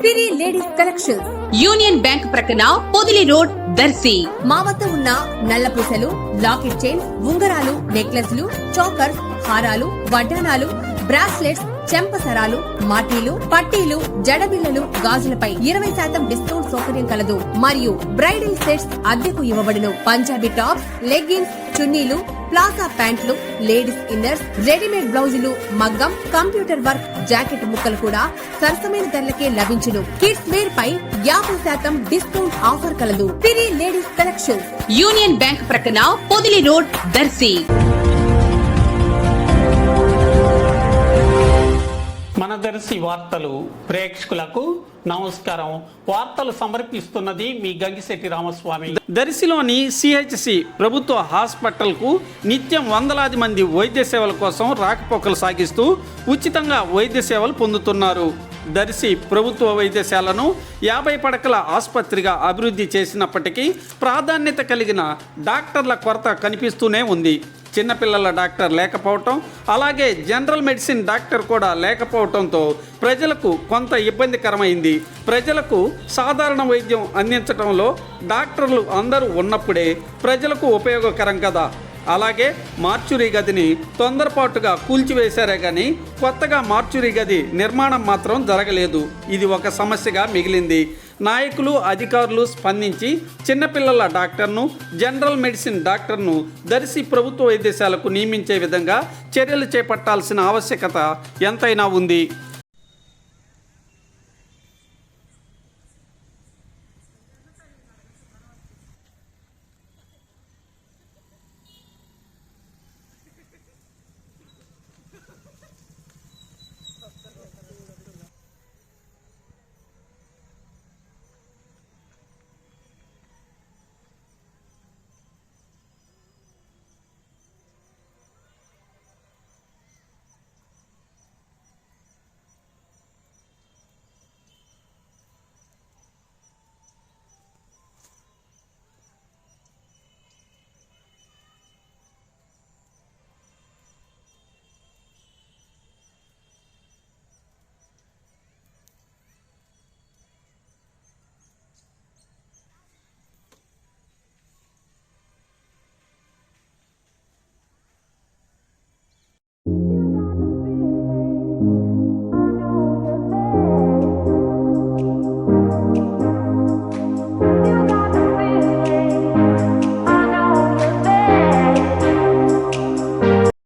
సిరి ladies collection union bank ప్రక్కన Podili road Darsi. మా వద్ద ఉన్న నల్ల పూసలు, లాకెట్ చైన్స్, ఉంగరాలు, నెక్లెస్లు, చోకర్స్, హారాలు, వడ్డానాలు, బ్రాస్లెట్స్, చెంపసరాలు, మాటీలు, పట్టీలు, జడబిళ్లలు, గాజులపై 20% డిస్కౌంట్ సౌకర్యం కలదు. మరియు బ్రైడల్ సెట్స్ అద్దెకు ఇవ్వబడును. పంజాబీ టాప్స్, లెగ్గిన్స్, చున్నీలు, ప్లాజా ప్యాంట్లు, లేడీస్ ఇన్నర్స్, రెడీమేడ్ బ్లౌజులు, మగ్గం, కంప్యూటర్ వర్క్, జాకెట్ ముక్కలు కూడా సరసమైన ధరలకే లభించును. కిడ్స్ వేర్ పై 50% డిస్కౌంట్ ఆఫర్ కలదు. సిరి లేడీస్ కలెక్షన్, యూనియన్ బ్యాంక్ ప్రక్కన పొదిలి రోడ్ దర్శి. మన దర్శి వార్తలు ప్రేక్షకులకు నమస్కారం. వార్తలు సమర్పిస్తున్నది మీ గంగిశెట్టి రామస్వామి. దర్శిలోని సిహెచ్సి ప్రభుత్వ హాస్పిటల్కు నిత్యం వందలాది మంది వైద్య సేవల కోసం రాకపోకలు సాగిస్తూ ఉచితంగా వైద్య సేవలు పొందుతున్నారు. దర్శి ప్రభుత్వ వైద్యశాలను 50 పడకల ఆసుపత్రిగా అభివృద్ధి చేసినప్పటికీ ప్రాధాన్యత కలిగిన డాక్టర్ల కొరత కనిపిస్తూనే ఉంది. చిన్నపిల్లల డాక్టర్ లేకపోవటం, అలాగే జనరల్ మెడిసిన్ డాక్టర్ కూడా లేకపోవటంతో ప్రజలకు కొంత ఇబ్బందికరమైంది. ప్రజలకు సాధారణ వైద్యం అందించడంలో డాక్టర్లు అందరూ ఉన్నప్పుడే ప్రజలకు ఉపయోగకరం కదా. అలాగే మార్చురీ గదిని తొందరపాటుగా కూల్చివేశారే కానీ కొత్తగా మార్చురీ గది నిర్మాణం మాత్రం జరగలేదు. ఇది ఒక సమస్యగా మిగిలింది. నాయకులు, అధికారులు స్పందించి చిన్నపిల్లల డాక్టర్ను, జనరల్ మెడిసిన్ డాక్టర్ను దర్శి ప్రభుత్వ వైద్యశాలకు నియమించే విధంగా చర్యలు చేపట్టాల్సిన ఆవశ్యకత ఎంతైనా ఉంది.